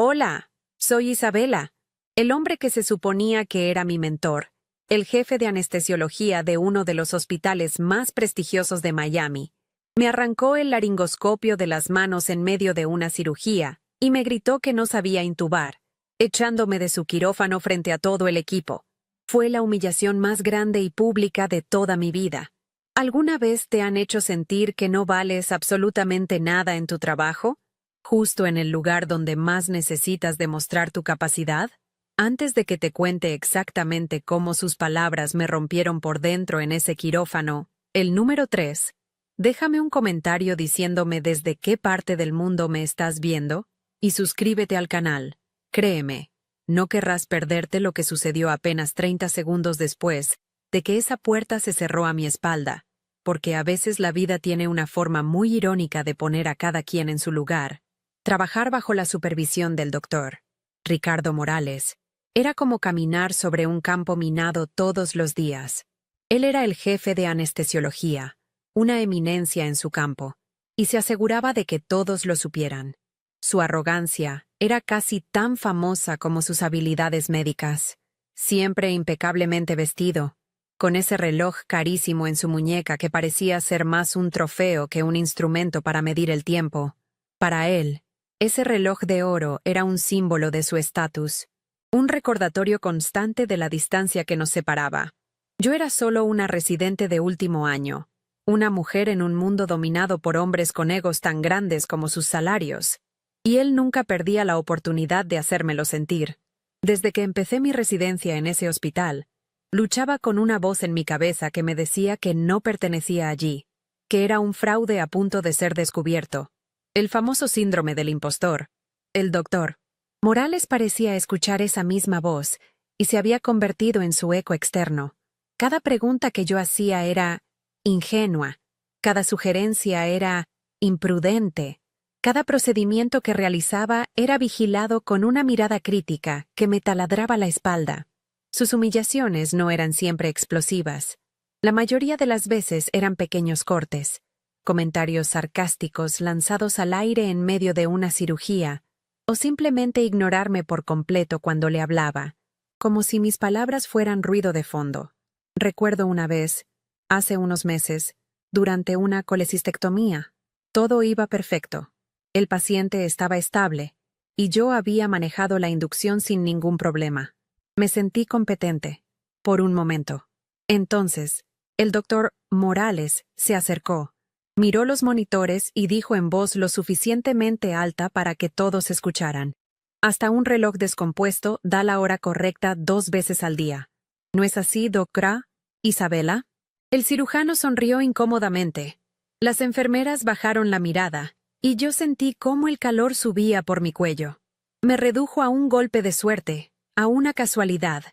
Hola, soy Isabela, el hombre que se suponía que era mi mentor, el jefe de anestesiología de uno de los hospitales más prestigiosos de Miami. Me arrancó el laringoscopio de las manos en medio de una cirugía y me gritó que no sabía intubar, echándome de su quirófano frente a todo el equipo. Fue la humillación más grande y pública de toda mi vida. ¿Alguna vez te han hecho sentir que no vales absolutamente nada en tu trabajo? ¿Justo en el lugar donde más necesitas demostrar tu capacidad? Antes de que te cuente exactamente cómo sus palabras me rompieron por dentro en ese quirófano, el número 3, déjame un comentario diciéndome desde qué parte del mundo me estás viendo y suscríbete al canal. Créeme, no querrás perderte lo que sucedió apenas 30 segundos después de que esa puerta se cerró a mi espalda, porque a veces la vida tiene una forma muy irónica de poner a cada quien en su lugar. Trabajar bajo la supervisión del doctor Ricardo Morales era como caminar sobre un campo minado todos los días. Él era el jefe de anestesiología, una eminencia en su campo, y se aseguraba de que todos lo supieran. Su arrogancia era casi tan famosa como sus habilidades médicas. Siempre impecablemente vestido, con ese reloj carísimo en su muñeca que parecía ser más un trofeo que un instrumento para medir el tiempo. Para él, ese reloj de oro era un símbolo de su estatus, un recordatorio constante de la distancia que nos separaba. Yo era solo una residente de último año, una mujer en un mundo dominado por hombres con egos tan grandes como sus salarios, y él nunca perdía la oportunidad de hacérmelo sentir. Desde que empecé mi residencia en ese hospital, luchaba con una voz en mi cabeza que me decía que no pertenecía allí, que era un fraude a punto de ser descubierto. El famoso síndrome del impostor. El doctor Morales parecía escuchar esa misma voz y se había convertido en su eco externo. Cada pregunta que yo hacía era ingenua, cada sugerencia era imprudente, cada procedimiento que realizaba era vigilado con una mirada crítica que me taladraba la espalda. Sus humillaciones no eran siempre explosivas. La mayoría de las veces eran pequeños cortes, comentarios sarcásticos lanzados al aire en medio de una cirugía, o simplemente ignorarme por completo cuando le hablaba, como si mis palabras fueran ruido de fondo. Recuerdo una vez, hace unos meses, durante una colecistectomía. Todo iba perfecto. El paciente estaba estable, y yo había manejado la inducción sin ningún problema. Me sentí competente, por un momento. Entonces, el doctor Morales se acercó, miró los monitores y dijo en voz lo suficientemente alta para que todos escucharan. Hasta un reloj descompuesto da la hora correcta 2 veces al día. ¿No es así, doctora Isabela? El cirujano sonrió incómodamente. Las enfermeras bajaron la mirada, y yo sentí cómo el calor subía por mi cuello. Me redujo a un golpe de suerte, a una casualidad.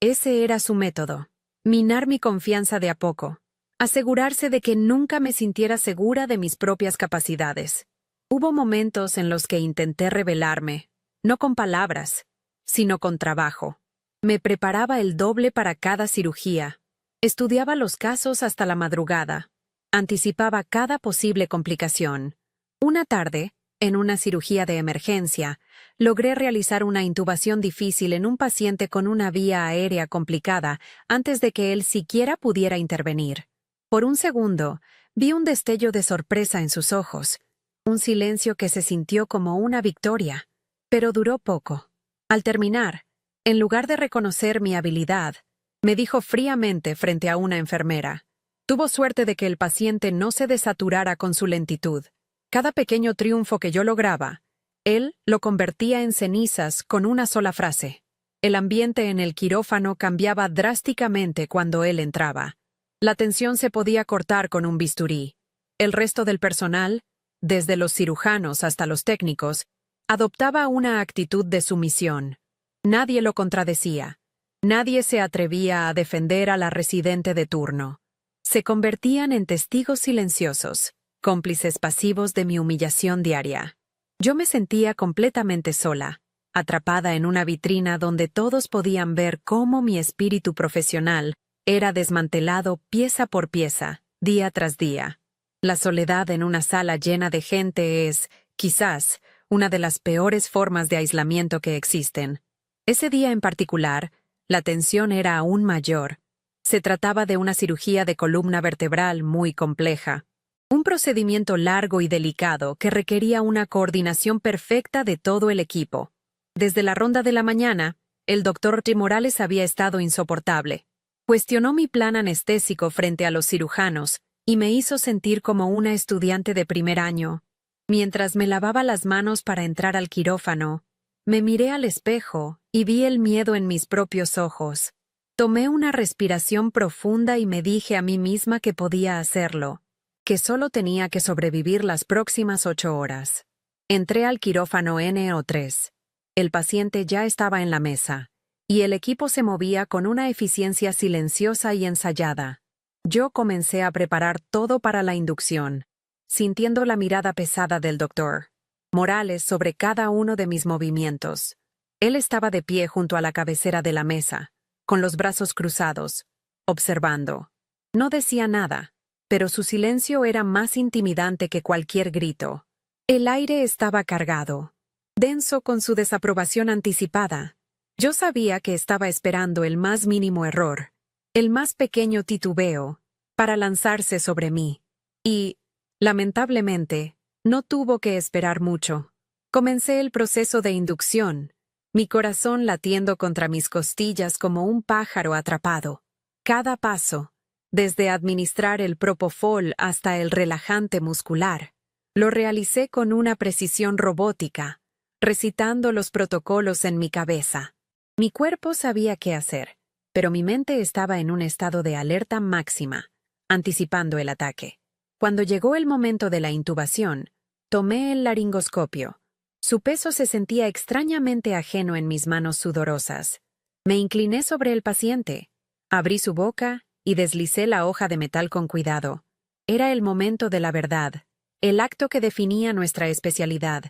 Ese era su método. Minar mi confianza de a poco. Asegurarse de que nunca me sintiera segura de mis propias capacidades. Hubo momentos en los que intenté rebelarme, no con palabras, sino con trabajo. Me preparaba el doble para cada cirugía. Estudiaba los casos hasta la madrugada. Anticipaba cada posible complicación. Una tarde, en una cirugía de emergencia, logré realizar una intubación difícil en un paciente con una vía aérea complicada antes de que él siquiera pudiera intervenir. Por un segundo, vi un destello de sorpresa en sus ojos, un silencio que se sintió como una victoria, pero duró poco. Al terminar, en lugar de reconocer mi habilidad, me dijo fríamente frente a una enfermera: tuvo suerte de que el paciente no se desaturara con su lentitud. Cada pequeño triunfo que yo lograba, él lo convertía en cenizas con una sola frase. El ambiente en el quirófano cambiaba drásticamente cuando él entraba. La tensión se podía cortar con un bisturí. El resto del personal, desde los cirujanos hasta los técnicos, adoptaba una actitud de sumisión. Nadie lo contradecía. Nadie se atrevía a defender a la residente de turno. Se convertían en testigos silenciosos, cómplices pasivos de mi humillación diaria. Yo me sentía completamente sola, atrapada en una vitrina donde todos podían ver cómo mi espíritu profesional era desmantelado pieza por pieza, día tras día. La soledad en una sala llena de gente es, quizás, una de las peores formas de aislamiento que existen. Ese día en particular, la tensión era aún mayor. Se trataba de una cirugía de columna vertebral muy compleja. Un procedimiento largo y delicado que requería una coordinación perfecta de todo el equipo. Desde la ronda de la mañana, el doctor Morales había estado insoportable. Cuestionó mi plan anestésico frente a los cirujanos y me hizo sentir como una estudiante de primer año. Mientras me lavaba las manos para entrar al quirófano, me miré al espejo y vi el miedo en mis propios ojos. Tomé una respiración profunda y me dije a mí misma que podía hacerlo, que solo tenía que sobrevivir las próximas 8 horas. Entré al quirófano NO3. El paciente ya estaba en la mesa, y el equipo se movía con una eficiencia silenciosa y ensayada. Yo comencé a preparar todo para la inducción, sintiendo la mirada pesada del doctor Morales sobre cada uno de mis movimientos. Él estaba de pie junto a la cabecera de la mesa, con los brazos cruzados, observando. No decía nada, pero su silencio era más intimidante que cualquier grito. El aire estaba cargado, denso con su desaprobación anticipada. Yo sabía que estaba esperando el más mínimo error, el más pequeño titubeo, para lanzarse sobre mí. Y, lamentablemente, no tuvo que esperar mucho. Comencé el proceso de inducción, mi corazón latiendo contra mis costillas como un pájaro atrapado. Cada paso, desde administrar el propofol hasta el relajante muscular, lo realicé con una precisión robótica, recitando los protocolos en mi cabeza. Mi cuerpo sabía qué hacer, pero mi mente estaba en un estado de alerta máxima, anticipando el ataque. Cuando llegó el momento de la intubación, tomé el laringoscopio. Su peso se sentía extrañamente ajeno en mis manos sudorosas. Me incliné sobre el paciente, abrí su boca y deslicé la hoja de metal con cuidado. Era el momento de la verdad, el acto que definía nuestra especialidad,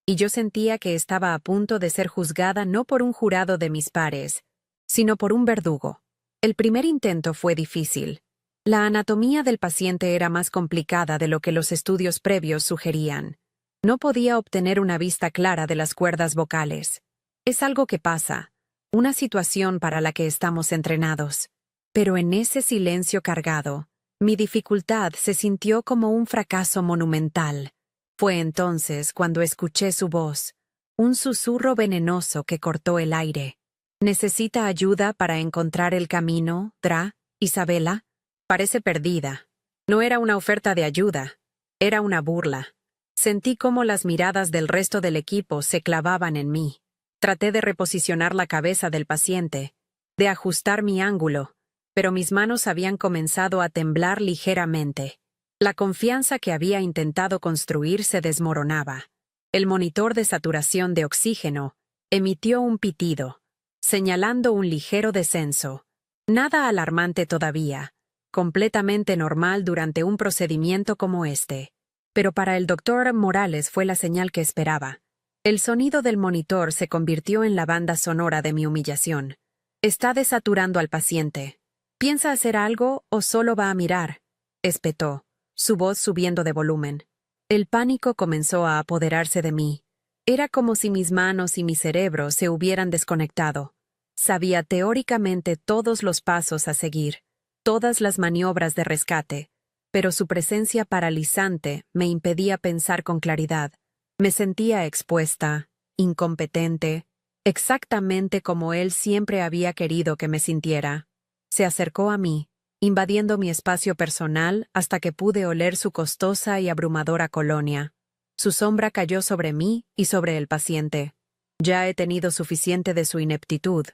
y yo sentía que estaba a punto de ser juzgada no por un jurado de mis pares, sino por un verdugo. El primer intento fue difícil. La anatomía del paciente era más complicada de lo que los estudios previos sugerían. No podía obtener una vista clara de las cuerdas vocales. Es algo que pasa, una situación para la que estamos entrenados. Pero en ese silencio cargado, mi dificultad se sintió como un fracaso monumental. Fue entonces cuando escuché su voz, un susurro venenoso que cortó el aire. ¿Necesita ayuda para encontrar el camino, Dra, Isabela? Parece perdida. No era una oferta de ayuda, era una burla. Sentí cómo las miradas del resto del equipo se clavaban en mí. Traté de reposicionar la cabeza del paciente, de ajustar mi ángulo, pero mis manos habían comenzado a temblar ligeramente. La confianza que había intentado construir se desmoronaba. El monitor de saturación de oxígeno emitió un pitido, señalando un ligero descenso. Nada alarmante todavía, completamente normal durante un procedimiento como este. Pero para el doctor Morales fue la señal que esperaba. El sonido del monitor se convirtió en la banda sonora de mi humillación. Está desaturando al paciente. ¿Piensa hacer algo o solo va a mirar?, espetó, su voz subiendo de volumen. El pánico comenzó a apoderarse de mí. Era como si mis manos y mi cerebro se hubieran desconectado. Sabía teóricamente todos los pasos a seguir, todas las maniobras de rescate, pero su presencia paralizante me impedía pensar con claridad. Me sentía expuesta, incompetente, exactamente como él siempre había querido que me sintiera. Se acercó a mí, invadiendo mi espacio personal hasta que pude oler su costosa y abrumadora colonia. Su sombra cayó sobre mí y sobre el paciente. «Ya he tenido suficiente de su ineptitud»,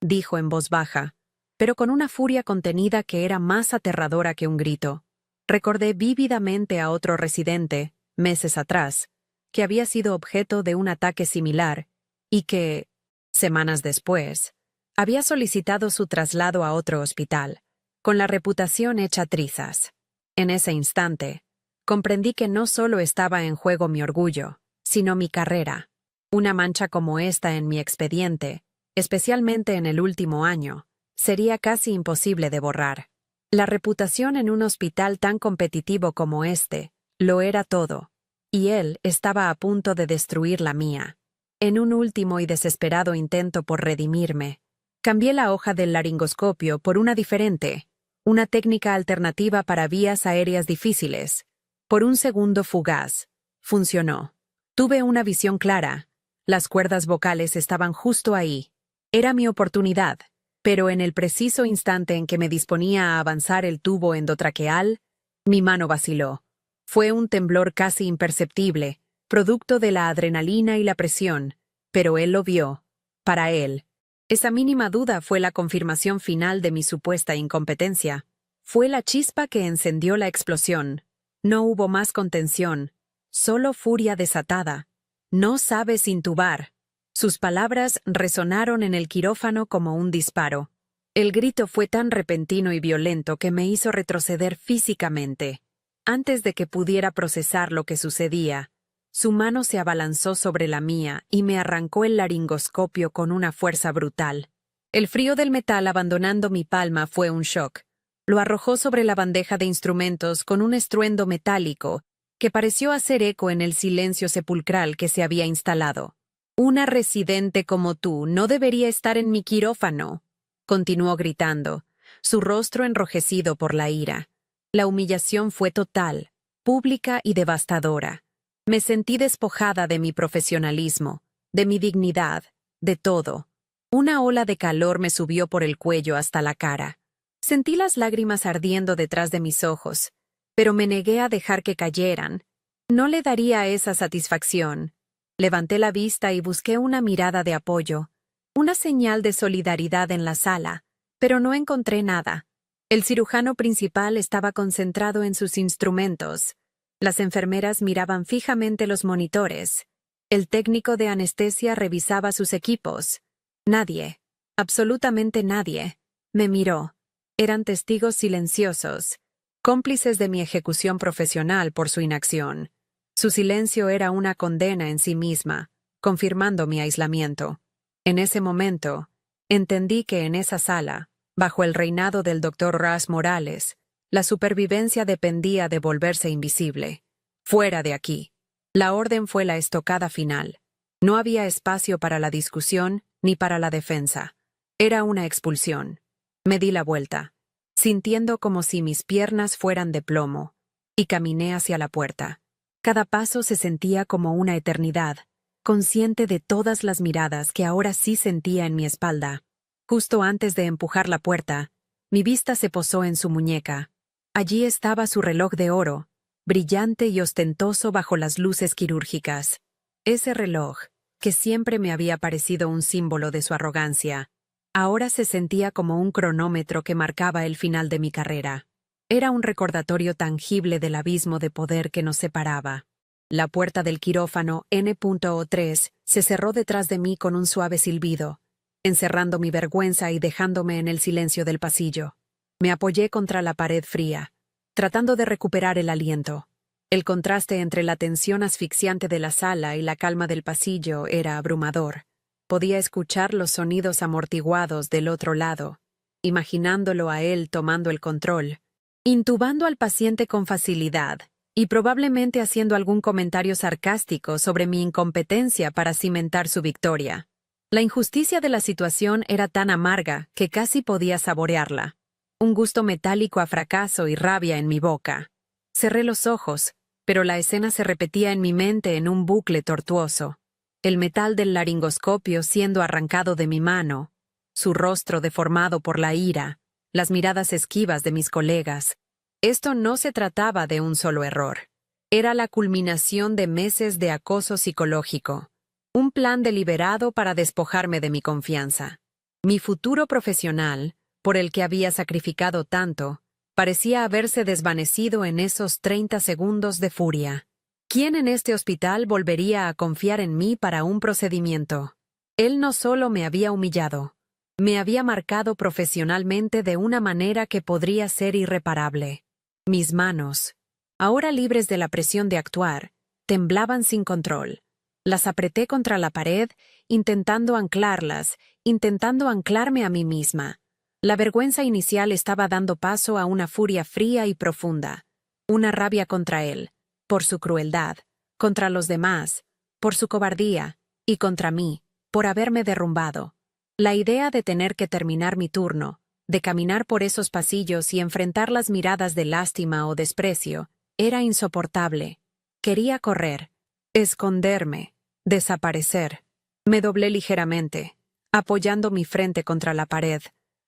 dijo en voz baja, pero con una furia contenida que era más aterradora que un grito. Recordé vívidamente a otro residente, meses atrás, que había sido objeto de un ataque similar y que, semanas después, había solicitado su traslado a otro hospital, con la reputación hecha trizas. En ese instante, comprendí que no solo estaba en juego mi orgullo, sino mi carrera. Una mancha como esta en mi expediente, especialmente en el último año, sería casi imposible de borrar. La reputación en un hospital tan competitivo como este lo era todo, y él estaba a punto de destruir la mía. En un último y desesperado intento por redimirme, cambié la hoja del laringoscopio por una diferente, una técnica alternativa para vías aéreas difíciles. Por un segundo fugaz, funcionó. Tuve una visión clara. Las cuerdas vocales estaban justo ahí. Era mi oportunidad, pero en el preciso instante en que me disponía a avanzar el tubo endotraqueal, mi mano vaciló. Fue un temblor casi imperceptible, producto de la adrenalina y la presión, pero él lo vio. Para él, esa mínima duda fue la confirmación final de mi supuesta incompetencia. Fue la chispa que encendió la explosión. No hubo más contención, solo furia desatada. No sabes intubar. Sus palabras resonaron en el quirófano como un disparo. El grito fue tan repentino y violento que me hizo retroceder físicamente. Antes de que pudiera procesar lo que sucedía, su mano se abalanzó sobre la mía y me arrancó el laringoscopio con una fuerza brutal. El frío del metal abandonando mi palma fue un shock. Lo arrojó sobre la bandeja de instrumentos con un estruendo metálico que pareció hacer eco en el silencio sepulcral que se había instalado. «Una residente como tú no debería estar en mi quirófano», continuó gritando, su rostro enrojecido por la ira. La humillación fue total, pública y devastadora. Me sentí despojada de mi profesionalismo, de mi dignidad, de todo. Una ola de calor me subió por el cuello hasta la cara. Sentí las lágrimas ardiendo detrás de mis ojos, pero me negué a dejar que cayeran. No le daría esa satisfacción. Levanté la vista y busqué una mirada de apoyo, una señal de solidaridad en la sala, pero no encontré nada. El cirujano principal estaba concentrado en sus instrumentos. Las enfermeras miraban fijamente los monitores. El técnico de anestesia revisaba sus equipos. Nadie, absolutamente nadie, me miró. Eran testigos silenciosos, cómplices de mi ejecución profesional por su inacción. Su silencio era una condena en sí misma, confirmando mi aislamiento. En ese momento, entendí que en esa sala, bajo el reinado del Dr. Ras Morales, la supervivencia dependía de volverse invisible. Fuera de aquí. La orden fue la estocada final. No había espacio para la discusión ni para la defensa. Era una expulsión. Me di la vuelta, sintiendo como si mis piernas fueran de plomo, y caminé hacia la puerta. Cada paso se sentía como una eternidad, consciente de todas las miradas que ahora sí sentía en mi espalda. Justo antes de empujar la puerta, mi vista se posó en su muñeca. Allí estaba su reloj de oro, brillante y ostentoso bajo las luces quirúrgicas. Ese reloj, que siempre me había parecido un símbolo de su arrogancia, ahora se sentía como un cronómetro que marcaba el final de mi carrera. Era un recordatorio tangible del abismo de poder que nos separaba. La puerta del quirófano N.O3 se cerró detrás de mí con un suave silbido, encerrando mi vergüenza y dejándome en el silencio del pasillo. Me apoyé contra la pared fría, tratando de recuperar el aliento. El contraste entre la tensión asfixiante de la sala y la calma del pasillo era abrumador. Podía escuchar los sonidos amortiguados del otro lado, imaginándolo a él tomando el control, intubando al paciente con facilidad y probablemente haciendo algún comentario sarcástico sobre mi incompetencia para cimentar su victoria. La injusticia de la situación era tan amarga que casi podía saborearla. Un gusto metálico a fracaso y rabia en mi boca. Cerré los ojos, pero la escena se repetía en mi mente en un bucle tortuoso. El metal del laringoscopio siendo arrancado de mi mano, su rostro deformado por la ira, las miradas esquivas de mis colegas. Esto no se trataba de un solo error. Era la culminación de meses de acoso psicológico. Un plan deliberado para despojarme de mi confianza. Mi futuro profesional, por el que había sacrificado tanto, parecía haberse desvanecido en esos 30 segundos de furia. ¿Quién en este hospital volvería a confiar en mí para un procedimiento? Él no solo me había humillado, me había marcado profesionalmente de una manera que podría ser irreparable. Mis manos, ahora libres de la presión de actuar, temblaban sin control. Las apreté contra la pared, intentando anclarlas, intentando anclarme a mí misma. La vergüenza inicial estaba dando paso a una furia fría y profunda, una rabia contra él, por su crueldad, contra los demás, por su cobardía, y contra mí, por haberme derrumbado. La idea de tener que terminar mi turno, de caminar por esos pasillos y enfrentar las miradas de lástima o desprecio, era insoportable. Quería correr, esconderme, desaparecer. Me doblé ligeramente, apoyando mi frente contra la pared,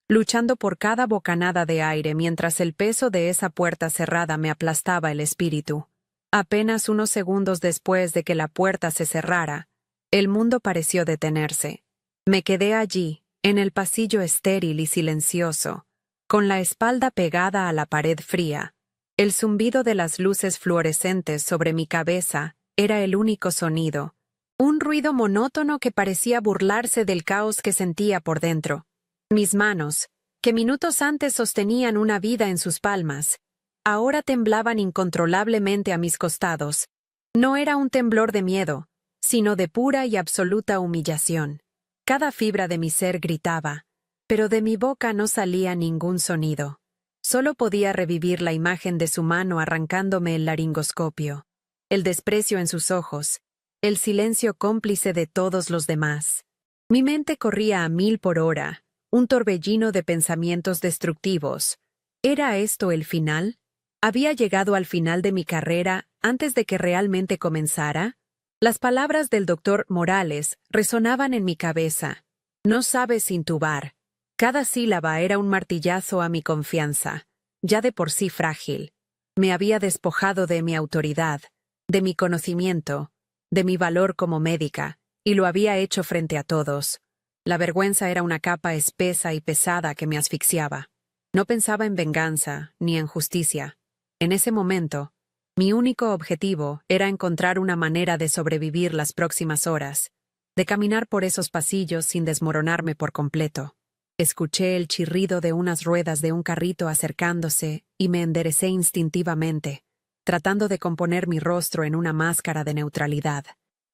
luchando por cada bocanada de aire mientras el peso de esa puerta cerrada me aplastaba el espíritu. Apenas unos segundos después de que la puerta se cerrara, el mundo pareció detenerse. Me quedé allí, en el pasillo estéril y silencioso, con la espalda pegada a la pared fría. El zumbido de las luces fluorescentes sobre mi cabeza era el único sonido, un ruido monótono que parecía burlarse del caos que sentía por dentro. Mis manos, que minutos antes sostenían una vida en sus palmas, ahora temblaban incontrolablemente a mis costados. No era un temblor de miedo, sino de pura y absoluta humillación. Cada fibra de mi ser gritaba, pero de mi boca no salía ningún sonido. Solo podía revivir la imagen de su mano arrancándome el laringoscopio, el desprecio en sus ojos, el silencio cómplice de todos los demás. Mi mente corría a 1000 por hora, un torbellino de pensamientos destructivos. ¿Era esto el final? ¿Había llegado al final de mi carrera antes de que realmente comenzara? Las palabras del doctor Morales resonaban en mi cabeza. No sabes intubar. Cada sílaba era un martillazo a mi confianza, ya de por sí frágil. Me había despojado de mi autoridad, de mi conocimiento, de mi valor como médica, y lo había hecho frente a todos. La vergüenza era una capa espesa y pesada que me asfixiaba. No pensaba en venganza ni en justicia. En ese momento, mi único objetivo era encontrar una manera de sobrevivir las próximas horas, de caminar por esos pasillos sin desmoronarme por completo. Escuché el chirrido de unas ruedas de un carrito acercándose y me enderecé instintivamente, tratando de componer mi rostro en una máscara de neutralidad.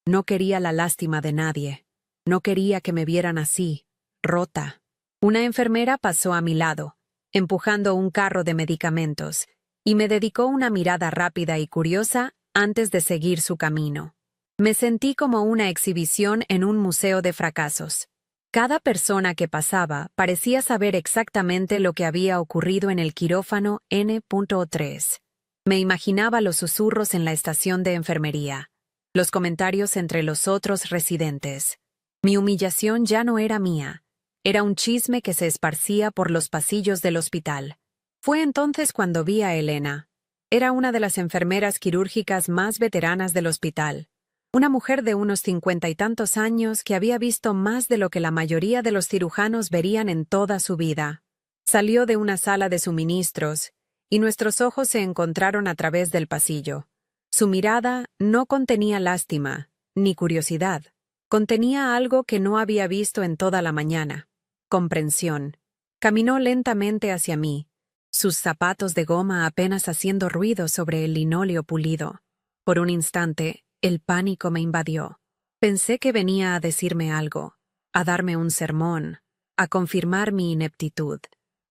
No quería la lástima de nadie. No quería que me vieran así, rota. Una enfermera pasó a mi lado, empujando un carro de medicamentos, y me dedicó una mirada rápida y curiosa antes de seguir su camino. Me sentí como una exhibición en un museo de fracasos. Cada persona que pasaba parecía saber exactamente lo que había ocurrido en el quirófano N.3. Me imaginaba los susurros en la estación de enfermería, los comentarios entre los otros residentes. Mi humillación ya no era mía, era un chisme que se esparcía por los pasillos del hospital. Fue entonces cuando vi a Elena. Era una de las enfermeras quirúrgicas más veteranas del hospital. Una mujer de unos 50 y tantos años que había visto más de lo que la mayoría de los cirujanos verían en toda su vida. Salió de una sala de suministros, y nuestros ojos se encontraron a través del pasillo. Su mirada no contenía lástima, ni curiosidad. Contenía algo que no había visto en toda la mañana. Comprensión. Caminó lentamente hacia mí, sus zapatos de goma apenas haciendo ruido sobre el linóleo pulido. Por un instante, el pánico me invadió. Pensé que venía a decirme algo, a darme un sermón, a confirmar mi ineptitud.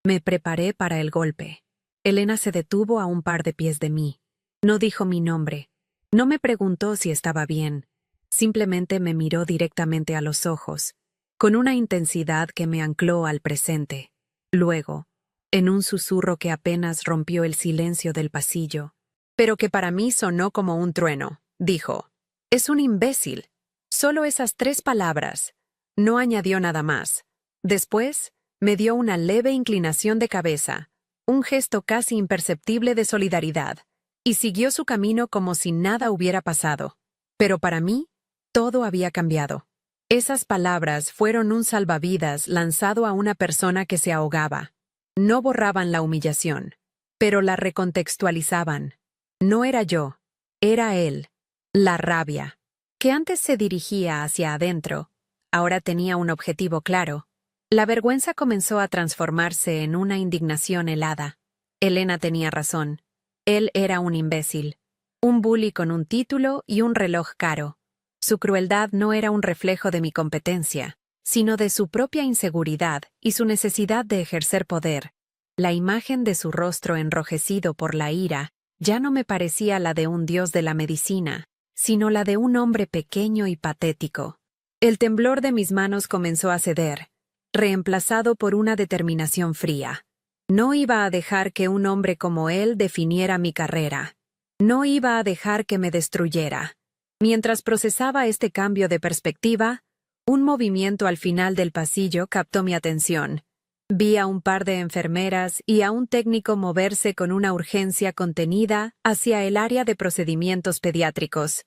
Me preparé para el golpe. Elena se detuvo a un par de pies de mí. No dijo mi nombre. No me preguntó si estaba bien. Simplemente me miró directamente a los ojos, con una intensidad que me ancló al presente. Luego, en un susurro que apenas rompió el silencio del pasillo, pero que para mí sonó como un trueno, dijo: «Es un imbécil». Solo esas 3 palabras. No añadió nada más. Después, me dio una leve inclinación de cabeza, un gesto casi imperceptible de solidaridad, y siguió su camino como si nada hubiera pasado. Pero para mí, todo había cambiado. Esas palabras fueron un salvavidas lanzado a una persona que se ahogaba. No borraban la humillación, pero la recontextualizaban. No era yo, era él. La rabia, que antes se dirigía hacia adentro, ahora tenía un objetivo claro. La vergüenza comenzó a transformarse en una indignación helada. Elena tenía razón. Él era un imbécil. Un bully con un título y un reloj caro. Su crueldad no era un reflejo de mi competencia, sino de su propia inseguridad y su necesidad de ejercer poder. La imagen de su rostro enrojecido por la ira ya no me parecía la de un dios de la medicina, sino la de un hombre pequeño y patético. El temblor de mis manos comenzó a ceder, reemplazado por una determinación fría. No iba a dejar que un hombre como él definiera mi carrera. No iba a dejar que me destruyera. Mientras procesaba este cambio de perspectiva, un movimiento al final del pasillo captó mi atención. Vi a un par de enfermeras y a un técnico moverse con una urgencia contenida hacia el área de procedimientos pediátricos.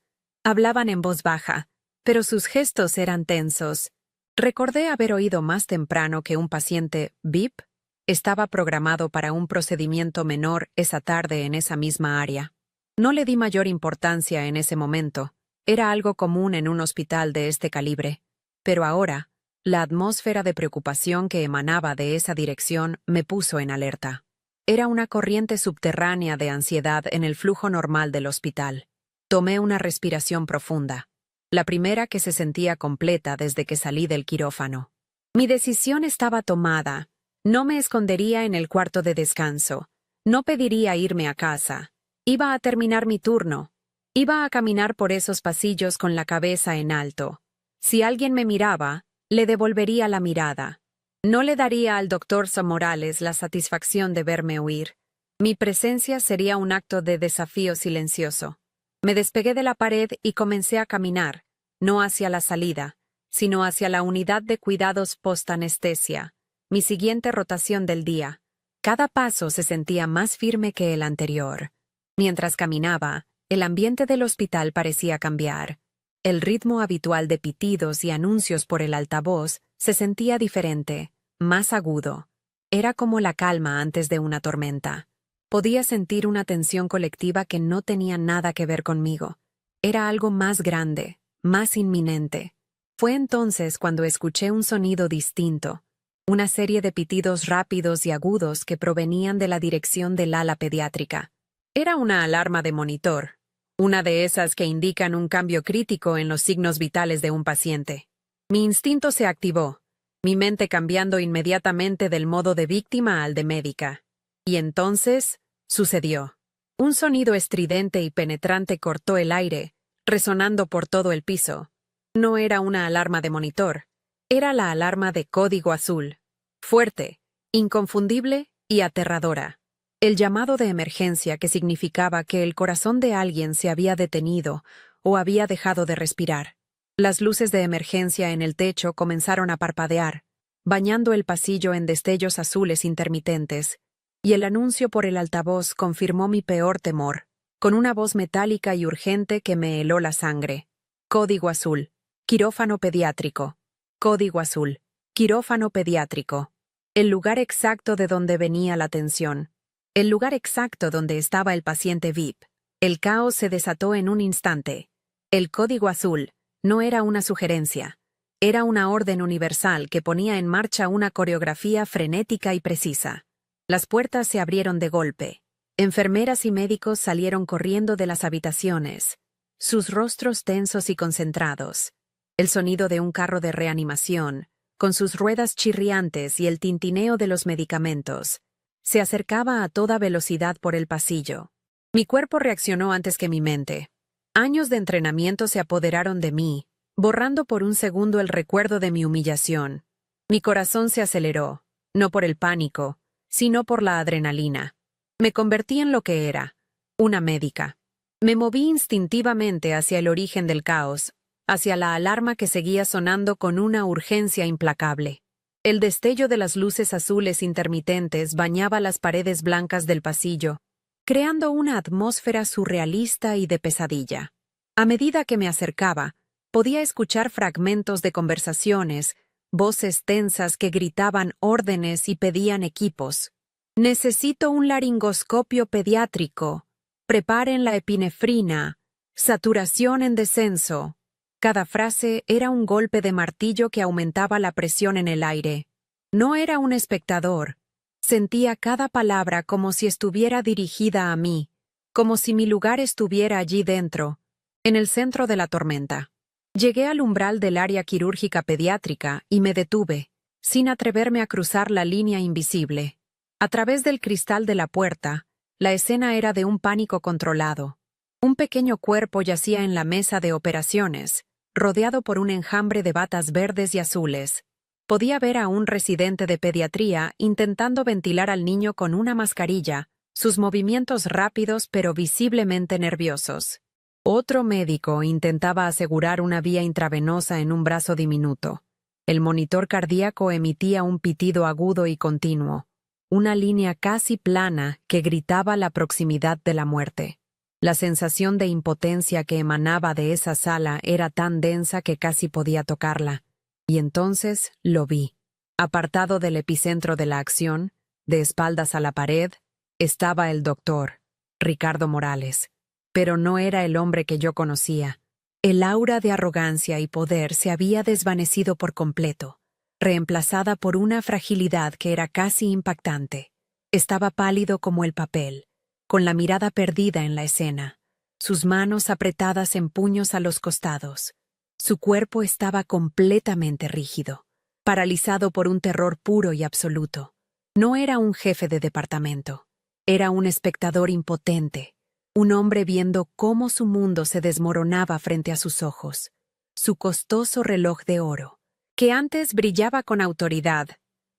Hablaban en voz baja, pero sus gestos eran tensos. Recordé haber oído más temprano que un paciente VIP estaba programado para un procedimiento menor esa tarde en esa misma área. No le di mayor importancia en ese momento. Era algo común en un hospital de este calibre. Pero ahora, la atmósfera de preocupación que emanaba de esa dirección me puso en alerta. Era una corriente subterránea de ansiedad en el flujo normal del hospital. Tomé una respiración profunda, la primera que se sentía completa desde que salí del quirófano. Mi decisión estaba tomada. No me escondería en el cuarto de descanso. No pediría irme a casa. Iba a terminar mi turno. Iba a caminar por esos pasillos con la cabeza en alto. Si alguien me miraba, le devolvería la mirada. No le daría al doctor Morales la satisfacción de verme huir. Mi presencia sería un acto de desafío silencioso. Me despegué de la pared y comencé a caminar, no hacia la salida, sino hacia la unidad de cuidados post-anestesia, mi siguiente rotación del día. Cada paso se sentía más firme que el anterior. Mientras caminaba, el ambiente del hospital parecía cambiar. El ritmo habitual de pitidos y anuncios por el altavoz se sentía diferente, más agudo. Era como la calma antes de una tormenta. Podía sentir una tensión colectiva que no tenía nada que ver conmigo. Era algo más grande, más inminente. Fue entonces cuando escuché un sonido distinto, una serie de pitidos rápidos y agudos que provenían de la dirección del ala pediátrica. Era una alarma de monitor. Una de esas que indican un cambio crítico en los signos vitales de un paciente. Mi instinto se activó, mi mente cambiando inmediatamente del modo de víctima al de médica. Y entonces, sucedió. Un sonido estridente y penetrante cortó el aire, resonando por todo el piso. No era una alarma de monitor, era la alarma de código azul. Fuerte, inconfundible y aterradora. El llamado de emergencia que significaba que el corazón de alguien se había detenido o había dejado de respirar. Las luces de emergencia en el techo comenzaron a parpadear, bañando el pasillo en destellos azules intermitentes, y el anuncio por el altavoz confirmó mi peor temor, con una voz metálica y urgente que me heló la sangre. Código azul. Quirófano pediátrico. Código azul. Quirófano pediátrico. El lugar exacto de donde venía la tensión. El lugar exacto donde estaba el paciente VIP. El caos se desató en un instante. El código azul no era una sugerencia. Era una orden universal que ponía en marcha una coreografía frenética y precisa. Las puertas se abrieron de golpe. Enfermeras y médicos salieron corriendo de las habitaciones, sus rostros tensos y concentrados. El sonido de un carro de reanimación, con sus ruedas chirriantes y el tintineo de los medicamentos, se acercaba a toda velocidad por el pasillo. Mi cuerpo reaccionó antes que mi mente. Años de entrenamiento se apoderaron de mí, borrando por un segundo el recuerdo de mi humillación. Mi corazón se aceleró, no por el pánico, sino por la adrenalina. Me convertí en lo que era, una médica. Me moví instintivamente hacia el origen del caos, hacia la alarma que seguía sonando con una urgencia implacable. El destello de las luces azules intermitentes bañaba las paredes blancas del pasillo, creando una atmósfera surrealista y de pesadilla. A medida que me acercaba, podía escuchar fragmentos de conversaciones, voces tensas que gritaban órdenes y pedían equipos. Necesito un laringoscopio pediátrico. Preparen la epinefrina. Saturación en descenso. Cada frase era un golpe de martillo que aumentaba la presión en el aire. No era un espectador. Sentía cada palabra como si estuviera dirigida a mí, como si mi lugar estuviera allí dentro, en el centro de la tormenta. Llegué al umbral del área quirúrgica pediátrica y me detuve, sin atreverme a cruzar la línea invisible. A través del cristal de la puerta, la escena era de un pánico controlado. Un pequeño cuerpo yacía en la mesa de operaciones, rodeado por un enjambre de batas verdes y azules. Podía ver a un residente de pediatría intentando ventilar al niño con una mascarilla, sus movimientos rápidos pero visiblemente nerviosos. Otro médico intentaba asegurar una vía intravenosa en un brazo diminuto. El monitor cardíaco emitía un pitido agudo y continuo, una línea casi plana que gritaba la proximidad de la muerte. La sensación de impotencia que emanaba de esa sala era tan densa que casi podía tocarla. Y entonces lo vi. Apartado del epicentro de la acción, de espaldas a la pared, estaba el doctor, Ricardo Morales. Pero no era el hombre que yo conocía. El aura de arrogancia y poder se había desvanecido por completo, reemplazada por una fragilidad que era casi impactante. Estaba pálido como el papel, con la mirada perdida en la escena, sus manos apretadas en puños a los costados. Su cuerpo estaba completamente rígido, paralizado por un terror puro y absoluto. No era un jefe de departamento, era un espectador impotente, un hombre viendo cómo su mundo se desmoronaba frente a sus ojos. Su costoso reloj de oro, que antes brillaba con autoridad,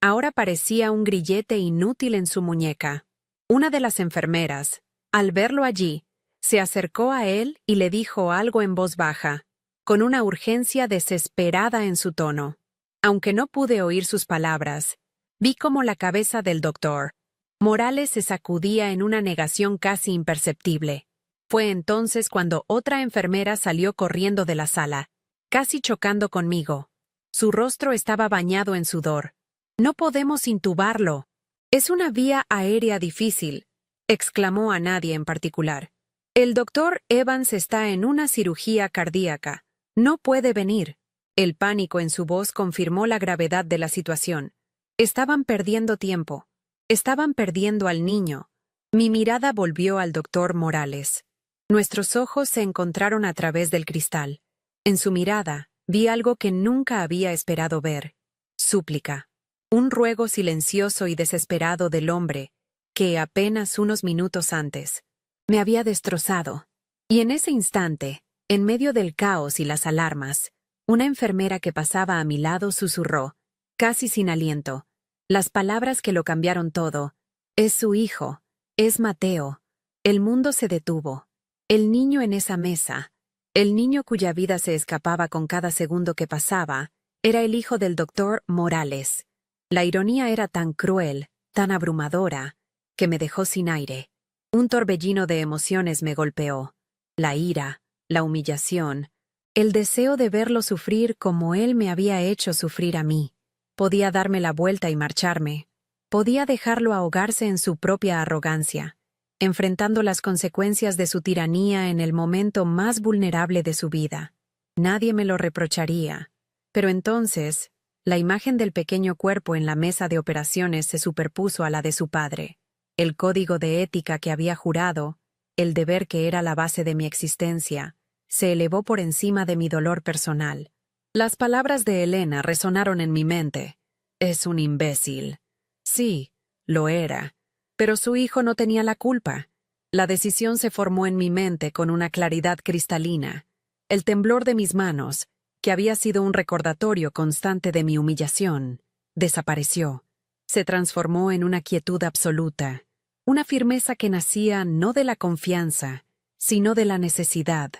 ahora parecía un grillete inútil en su muñeca. Una de las enfermeras, al verlo allí, se acercó a él y le dijo algo en voz baja, con una urgencia desesperada en su tono. Aunque no pude oír sus palabras, vi cómo la cabeza del doctor Morales se sacudía en una negación casi imperceptible. Fue entonces cuando otra enfermera salió corriendo de la sala, casi chocando conmigo. Su rostro estaba bañado en sudor. «No podemos intubarlo. Es una vía aérea difícil», exclamó a nadie en particular. «El doctor Evans está en una cirugía cardíaca. No puede venir». El pánico en su voz confirmó la gravedad de la situación. Estaban perdiendo tiempo. Estaban perdiendo al niño. Mi mirada volvió al doctor Morales. Nuestros ojos se encontraron a través del cristal. En su mirada, vi algo que nunca había esperado ver. Súplica. Un ruego silencioso y desesperado del hombre que, apenas unos minutos antes, me había destrozado. Y en ese instante, en medio del caos y las alarmas, una enfermera que pasaba a mi lado susurró, casi sin aliento, las palabras que lo cambiaron todo. «Es su hijo. Es Mateo». El mundo se detuvo. El niño en esa mesa, el niño cuya vida se escapaba con cada segundo que pasaba, era el hijo del doctor Morales. La ironía era tan cruel, tan abrumadora, que me dejó sin aire. Un torbellino de emociones me golpeó. La ira, la humillación, el deseo de verlo sufrir como él me había hecho sufrir a mí. Podía darme la vuelta y marcharme. Podía dejarlo ahogarse en su propia arrogancia, enfrentando las consecuencias de su tiranía en el momento más vulnerable de su vida. Nadie me lo reprocharía. Pero entonces, la imagen del pequeño cuerpo en la mesa de operaciones se superpuso a la de su padre. El código de ética que había jurado, el deber que era la base de mi existencia, se elevó por encima de mi dolor personal. Las palabras de Elena resonaron en mi mente. «Es un imbécil». Sí, lo era. Pero su hijo no tenía la culpa. La decisión se formó en mi mente con una claridad cristalina. El temblor de mis manos, que había sido un recordatorio constante de mi humillación, desapareció. Se transformó en una quietud absoluta, una firmeza que nacía no de la confianza, sino de la necesidad.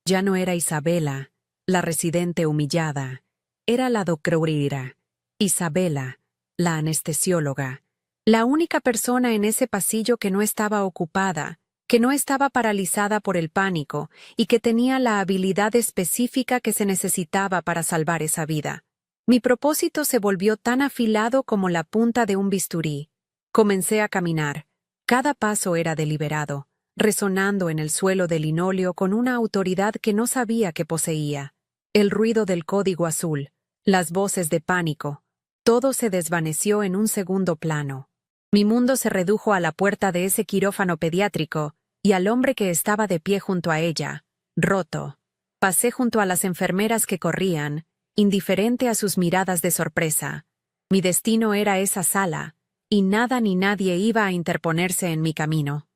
Ya no era Isabela, la residente humillada. Era la doctorira, Isabela, la anestesióloga. La única persona en ese pasillo que no estaba ocupada, que no estaba paralizada por el pánico y que tenía la habilidad específica que se necesitaba para salvar esa vida. Mi propósito se volvió tan afilado como la punta de un bisturí. Comencé a caminar. Cada paso era deliberado, resonando en el suelo de linóleo con una autoridad que no sabía que poseía. El ruido del código azul, las voces de pánico, todo se desvaneció en un segundo plano. Mi mundo se redujo a la puerta de ese quirófano pediátrico y al hombre que estaba de pie junto a ella, roto. Pasé junto a las enfermeras que corrían, indiferente a sus miradas de sorpresa. Mi destino era esa sala, y nada ni nadie iba a interponerse en mi camino.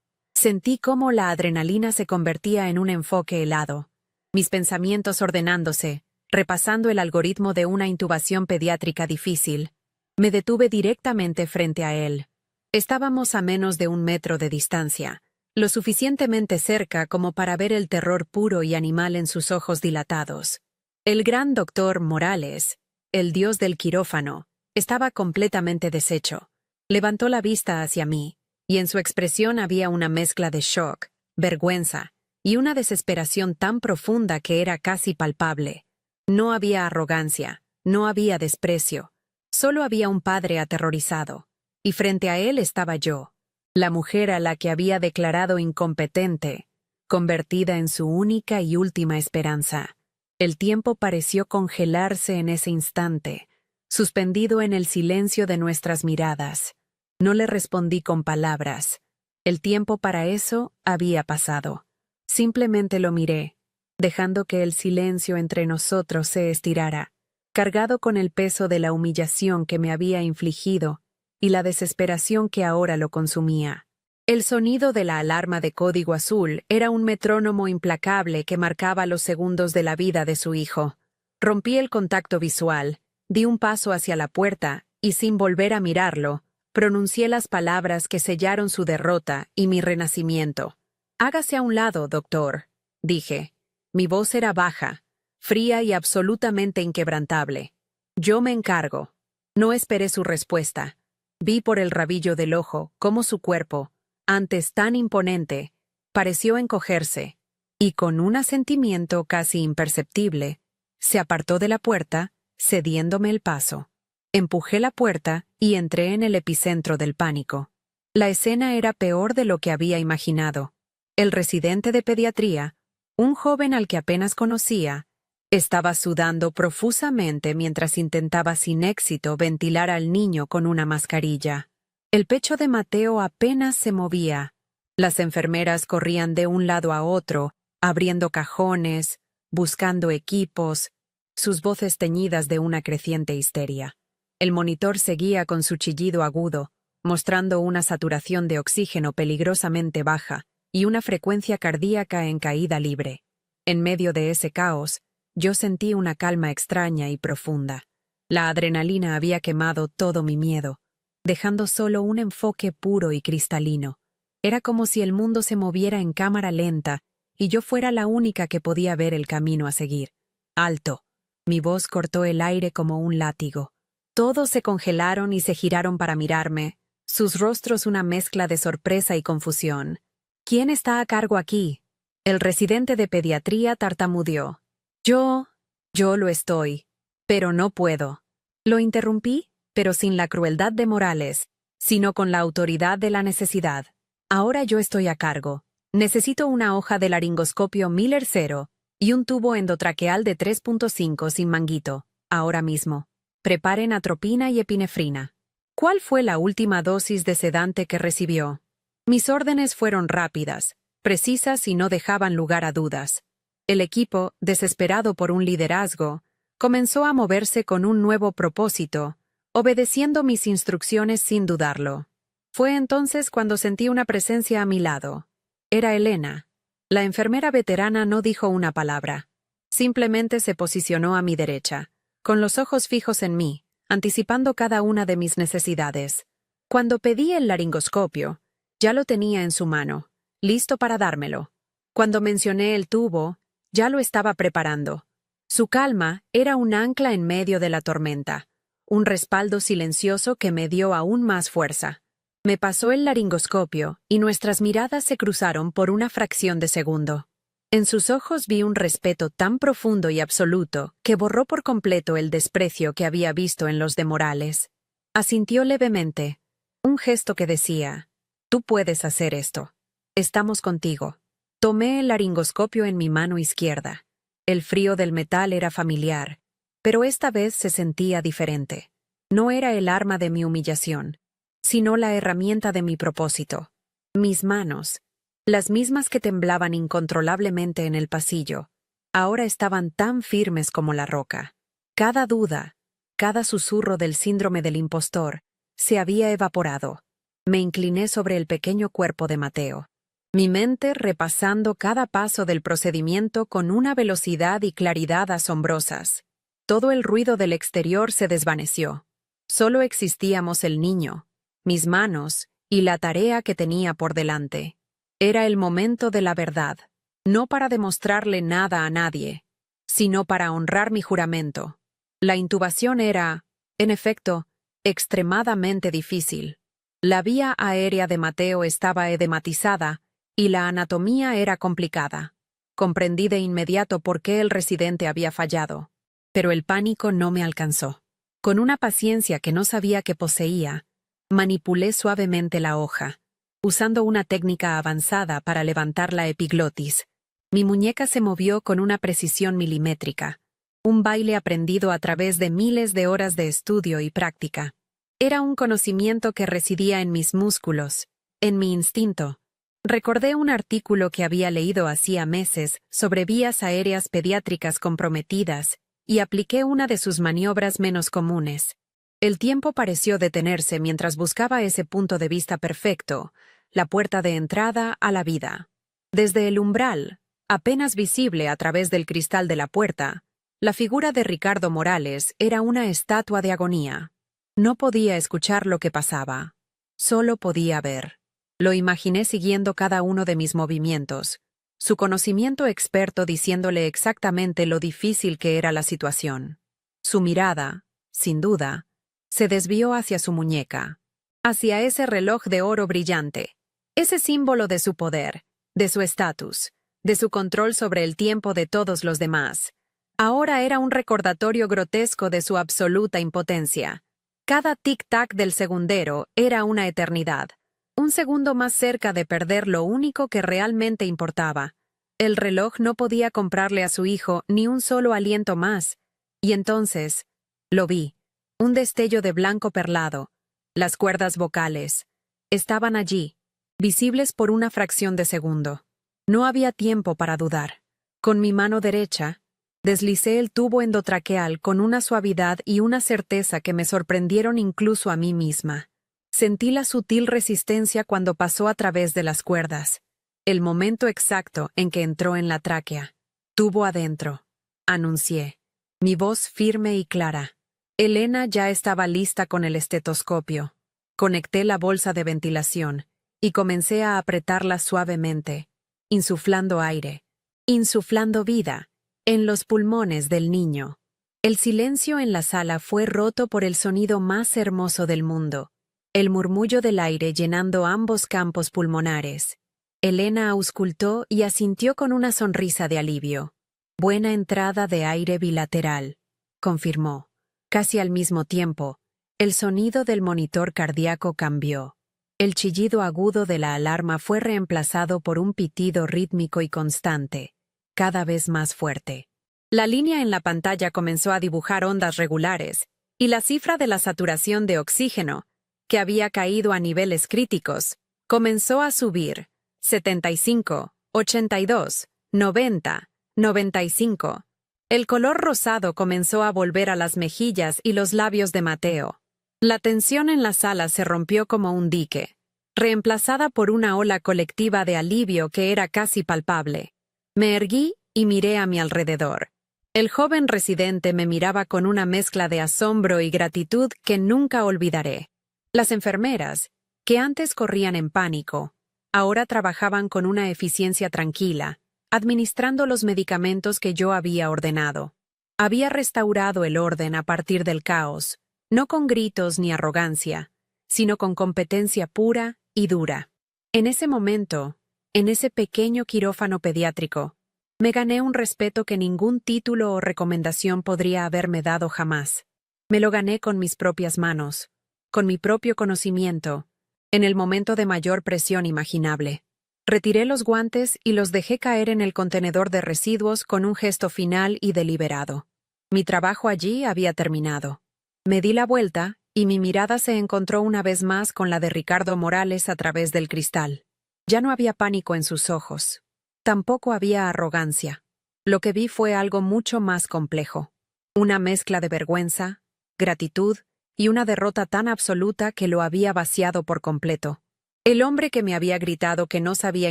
Sentí cómo la adrenalina se convertía en un enfoque helado, mis pensamientos ordenándose, repasando el algoritmo de una intubación pediátrica difícil. Me detuve directamente frente a él. Estábamos a menos de 1 metro de distancia, lo suficientemente cerca como para ver el terror puro y animal en sus ojos dilatados. El gran doctor Morales, el dios del quirófano, estaba completamente deshecho. Levantó la vista hacia mí, y en su expresión había una mezcla de shock, vergüenza y una desesperación tan profunda que era casi palpable. No había arrogancia, no había desprecio, solo había un padre aterrorizado, y frente a él estaba yo, la mujer a la que había declarado incompetente, convertida en su única y última esperanza. El tiempo pareció congelarse en ese instante, suspendido en el silencio de nuestras miradas. No le respondí con palabras. El tiempo para eso había pasado. Simplemente lo miré, dejando que el silencio entre nosotros se estirara, cargado con el peso de la humillación que me había infligido y la desesperación que ahora lo consumía. El sonido de la alarma de código azul era un metrónomo implacable que marcaba los segundos de la vida de su hijo. Rompí el contacto visual, di un paso hacia la puerta y, sin volver a mirarlo, pronuncié las palabras que sellaron su derrota y mi renacimiento. «Hágase a un lado, doctor», dije. Mi voz era baja, fría y absolutamente inquebrantable. «Yo me encargo». No esperé su respuesta. Vi por el rabillo del ojo cómo su cuerpo, antes tan imponente, pareció encogerse, y con un asentimiento casi imperceptible, se apartó de la puerta, cediéndome el paso. Empujé la puerta y entré en el epicentro del pánico. La escena era peor de lo que había imaginado. El residente de pediatría, un joven al que apenas conocía, estaba sudando profusamente mientras intentaba sin éxito ventilar al niño con una mascarilla. El pecho de Mateo apenas se movía. Las enfermeras corrían de un lado a otro, abriendo cajones, buscando equipos, sus voces teñidas de una creciente histeria. El monitor seguía con su chillido agudo, mostrando una saturación de oxígeno peligrosamente baja y una frecuencia cardíaca en caída libre. En medio de ese caos, yo sentí una calma extraña y profunda. La adrenalina había quemado todo mi miedo, dejando solo un enfoque puro y cristalino. Era como si el mundo se moviera en cámara lenta y yo fuera la única que podía ver el camino a seguir. «¡Alto!». Mi voz cortó el aire como un látigo. Todos se congelaron y se giraron para mirarme, sus rostros una mezcla de sorpresa y confusión. «¿Quién está a cargo aquí?». El residente de pediatría tartamudeó. Yo lo estoy, pero no puedo». Lo interrumpí, pero sin la crueldad de Morales, sino con la autoridad de la necesidad. «Ahora yo estoy a cargo. Necesito una hoja de laringoscopio Miller 0 y un tubo endotraqueal de 3.5 sin manguito, ahora mismo. Preparen atropina y epinefrina». «¿Cuál fue la última dosis de sedante que recibió?». Mis órdenes fueron rápidas, precisas y no dejaban lugar a dudas. El equipo, desesperado por un liderazgo, comenzó a moverse con un nuevo propósito, obedeciendo mis instrucciones sin dudarlo. Fue entonces cuando sentí una presencia a mi lado. Era Elena. La enfermera veterana no dijo una palabra. Simplemente se posicionó a mi derecha, con los ojos fijos en mí, anticipando cada una de mis necesidades. Cuando pedí el laringoscopio, ya lo tenía en su mano, listo para dármelo. Cuando mencioné el tubo, ya lo estaba preparando. Su calma era un ancla en medio de la tormenta, un respaldo silencioso que me dio aún más fuerza. Me pasó el laringoscopio y nuestras miradas se cruzaron por una fracción de segundo. En sus ojos vi un respeto tan profundo y absoluto que borró por completo el desprecio que había visto en los de Morales. Asintió levemente, un gesto que decía: «Tú puedes hacer esto. Estamos contigo». Tomé el laringoscopio en mi mano izquierda. El frío del metal era familiar, pero esta vez se sentía diferente. No era el arma de mi humillación, sino la herramienta de mi propósito. Mis manos, las mismas que temblaban incontrolablemente en el pasillo, ahora estaban tan firmes como la roca. Cada duda, cada susurro del síndrome del impostor, se había evaporado. Me incliné sobre el pequeño cuerpo de Mateo. mi mente repasando cada paso del procedimiento con una velocidad y claridad asombrosas. Todo el ruido del exterior se desvaneció. Solo existíamos el niño, mis manos y la tarea que tenía por delante. Era el momento de la verdad, no para demostrarle nada a nadie, sino para honrar mi juramento. La intubación era, en efecto, extremadamente difícil. La vía aérea de Mateo estaba edematizada y la anatomía era complicada. Comprendí de inmediato por qué el residente había fallado. Pero el pánico no me alcanzó. Con una paciencia que no sabía que poseía, manipulé suavemente la hoja, usando una técnica avanzada para levantar la epiglotis. Mi muñeca se movió con una precisión milimétrica, un baile aprendido a través de miles de horas de estudio y práctica. Era un conocimiento que residía en mis músculos, en mi instinto. Recordé un artículo que había leído hacía meses sobre vías aéreas pediátricas comprometidas y apliqué una de sus maniobras menos comunes. El tiempo pareció detenerse mientras buscaba ese punto de vista perfecto, la puerta de entrada a la vida. Desde el umbral, apenas visible a través del cristal de la puerta, la figura de Ricardo Morales era una estatua de agonía. No podía escuchar lo que pasaba, solo podía ver. Lo imaginé siguiendo cada uno de mis movimientos, su conocimiento experto diciéndole exactamente lo difícil que era la situación. Su mirada, sin duda, se desvió hacia su muñeca, hacia ese reloj de oro brillante, ese símbolo de su poder, de su estatus, de su control sobre el tiempo de todos los demás. Ahora era un recordatorio grotesco de su absoluta impotencia. Cada tic-tac del segundero era una eternidad. Un segundo más cerca de perder lo único que realmente importaba. El reloj no podía comprarle a su hijo ni un solo aliento más. Y entonces, lo vi. Un destello de blanco perlado. Las cuerdas vocales. Estaban allí, visibles por una fracción de segundo. No había tiempo para dudar. Con mi mano derecha, deslicé el tubo endotraqueal con una suavidad y una certeza que me sorprendieron incluso a mí misma. Sentí la sutil resistencia cuando pasó a través de las cuerdas. El momento exacto en que entró en la tráquea. Tubo adentro. Anuncié. Mi voz firme y clara. Elena ya estaba lista con el estetoscopio. Conecté la bolsa de ventilación y comencé a apretarla suavemente, insuflando aire, insuflando vida, en los pulmones del niño. El silencio en la sala fue roto por el sonido más hermoso del mundo. El murmullo del aire llenando ambos campos pulmonares. Elena auscultó y asintió con una sonrisa de alivio. Buena entrada de aire bilateral, confirmó. Casi al mismo tiempo, el sonido del monitor cardíaco cambió. El chillido agudo de la alarma fue reemplazado por un pitido rítmico y constante, cada vez más fuerte. La línea en la pantalla comenzó a dibujar ondas regulares, y la cifra de la saturación de oxígeno, que había caído a niveles críticos, comenzó a subir. 75, 82, 90, 95. El color rosado comenzó a volver a las mejillas y los labios de Mateo. La tensión en la sala se rompió como un dique, reemplazada por una ola colectiva de alivio que era casi palpable. Me erguí y miré a mi alrededor. El joven residente me miraba con una mezcla de asombro y gratitud que nunca olvidaré. Las enfermeras, que antes corrían en pánico, ahora trabajaban con una eficiencia tranquila, administrando los medicamentos que yo había ordenado. Había restaurado el orden a partir del caos, no con gritos ni arrogancia, sino con competencia pura y dura. En ese momento, en ese pequeño quirófano pediátrico, me gané un respeto que ningún título o recomendación podría haberme dado jamás. Me lo gané con mis propias manos, con mi propio conocimiento, en el momento de mayor presión imaginable. Retiré los guantes y los dejé caer en el contenedor de residuos con un gesto final y deliberado. Mi trabajo allí había terminado. Me di la vuelta y mi mirada se encontró una vez más con la de Ricardo Morales a través del cristal. Ya no había pánico en sus ojos. Tampoco había arrogancia. Lo que vi fue algo mucho más complejo. Una mezcla de vergüenza, gratitud y una derrota tan absoluta que lo había vaciado por completo. El hombre que me había gritado que no sabía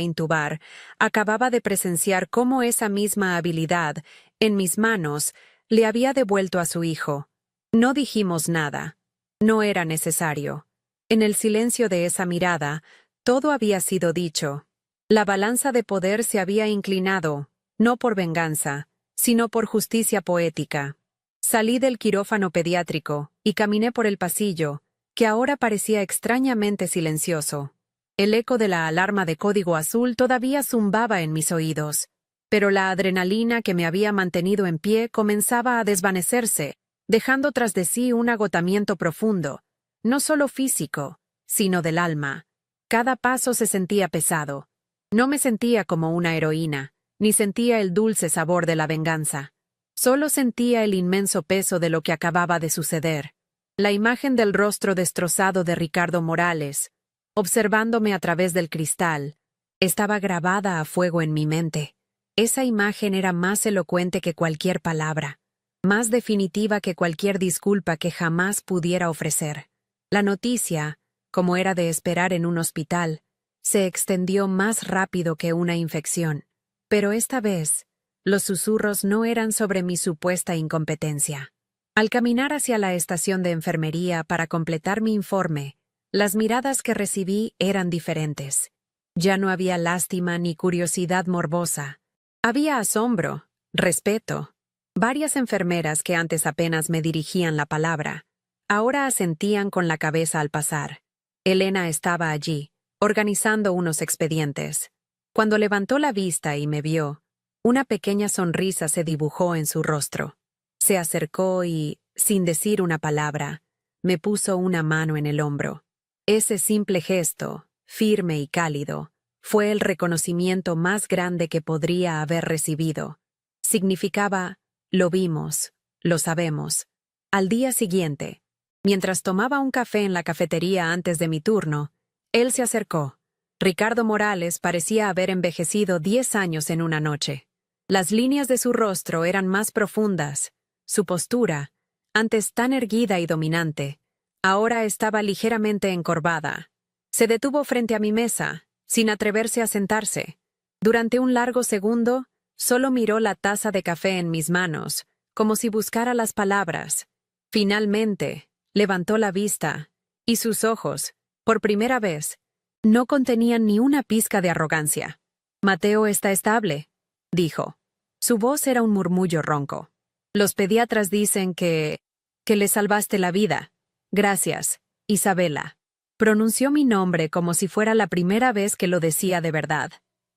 intubar acababa de presenciar cómo esa misma habilidad, en mis manos, le había devuelto a su hijo. No dijimos nada. No era necesario. En el silencio de esa mirada, todo había sido dicho. La balanza de poder se había inclinado, no por venganza, sino por justicia poética. Salí del quirófano pediátrico y caminé por el pasillo, que ahora parecía extrañamente silencioso. El eco de la alarma de código azul todavía zumbaba en mis oídos, pero la adrenalina que me había mantenido en pie comenzaba a desvanecerse, dejando tras de sí un agotamiento profundo, no solo físico, sino del alma. Cada paso se sentía pesado. No me sentía como una heroína, ni sentía el dulce sabor de la venganza. Solo sentía el inmenso peso de lo que acababa de suceder. La imagen del rostro destrozado de Ricardo Morales, observándome a través del cristal, estaba grabada a fuego en mi mente. Esa imagen era más elocuente que cualquier palabra, más definitiva que cualquier disculpa que jamás pudiera ofrecer. La noticia, como era de esperar en un hospital, se extendió más rápido que una infección. Pero esta vez, los susurros no eran sobre mi supuesta incompetencia. Al caminar hacia la estación de enfermería para completar mi informe, las miradas que recibí eran diferentes. Ya no había lástima ni curiosidad morbosa. Había asombro, respeto. Varias enfermeras que antes apenas me dirigían la palabra, ahora asentían con la cabeza al pasar. Elena estaba allí, organizando unos expedientes. Cuando levantó la vista y me vio, una pequeña sonrisa se dibujó en su rostro. Se acercó y, sin decir una palabra, me puso una mano en el hombro. Ese simple gesto, firme y cálido, fue el reconocimiento más grande que podría haber recibido. Significaba, lo vimos, lo sabemos. Al día siguiente, mientras tomaba un café en la cafetería antes de mi turno, él se acercó. Ricardo Morales parecía haber envejecido 10 años en una noche. Las líneas de su rostro eran más profundas. Su postura, antes tan erguida y dominante, ahora estaba ligeramente encorvada. Se detuvo frente a mi mesa, sin atreverse a sentarse. Durante un largo segundo, solo miró la taza de café en mis manos, como si buscara las palabras. Finalmente, levantó la vista, y sus ojos, por primera vez, no contenían ni una pizca de arrogancia. «Mateo está estable», dijo. Su voz era un murmullo ronco. «Los pediatras dicen que le salvaste la vida. Gracias, Isabela». Pronunció mi nombre como si fuera la primera vez que lo decía de verdad.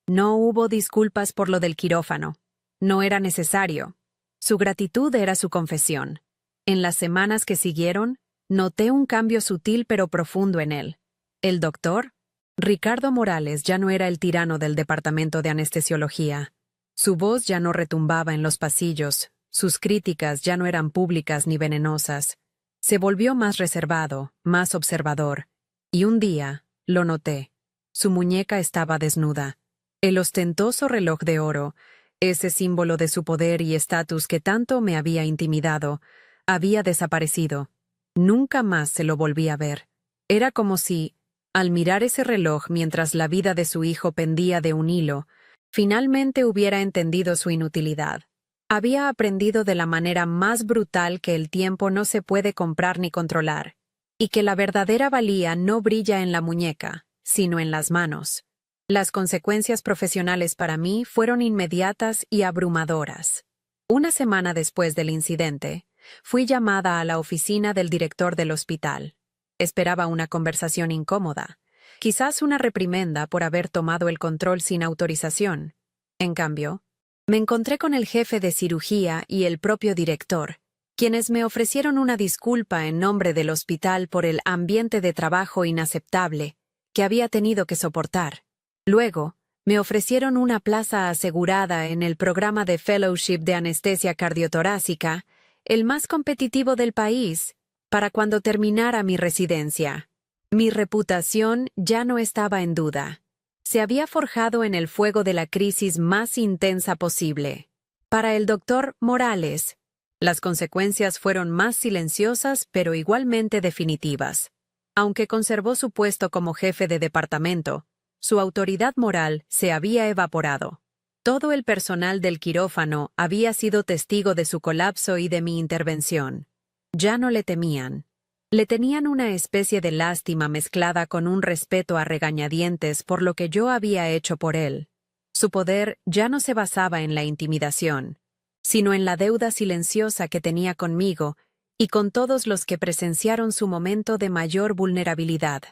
No hubo disculpas por lo del quirófano. No era necesario. Su gratitud era su confesión. En las semanas que siguieron, noté un cambio sutil pero profundo en él. El doctor, Ricardo Morales, ya no era el tirano del departamento de anestesiología. Su voz ya no retumbaba en los pasillos, sus críticas ya no eran públicas ni venenosas. Se volvió más reservado, más observador. Y un día, lo noté. Su muñeca estaba desnuda. El ostentoso reloj de oro, ese símbolo de su poder y estatus que tanto me había intimidado, había desaparecido. Nunca más se lo volví a ver. Era como si, al mirar ese reloj mientras la vida de su hijo pendía de un hilo, finalmente hubiera entendido su inutilidad. Había aprendido de la manera más brutal que el tiempo no se puede comprar ni controlar, y que la verdadera valía no brilla en la muñeca, sino en las manos. Las consecuencias profesionales para mí fueron inmediatas y abrumadoras. Una semana después del incidente, fui llamada a la oficina del director del hospital. Esperaba una conversación incómoda, quizás una reprimenda por haber tomado el control sin autorización. En cambio, me encontré con el jefe de cirugía y el propio director, quienes me ofrecieron una disculpa en nombre del hospital por el ambiente de trabajo inaceptable que había tenido que soportar. Luego, me ofrecieron una plaza asegurada en el programa de Fellowship de Anestesia Cardiotorácica, el más competitivo del país, para cuando terminara mi residencia. Mi reputación ya no estaba en duda. Se había forjado en el fuego de la crisis más intensa posible. Para el doctor Morales, las consecuencias fueron más silenciosas pero igualmente definitivas. Aunque conservó su puesto como jefe de departamento, su autoridad moral se había evaporado. Todo el personal del quirófano había sido testigo de su colapso y de mi intervención. Ya no le temían. Le tenían una especie de lástima mezclada con un respeto a regañadientes por lo que yo había hecho por él. Su poder ya no se basaba en la intimidación, sino en la deuda silenciosa que tenía conmigo y con todos los que presenciaron su momento de mayor vulnerabilidad.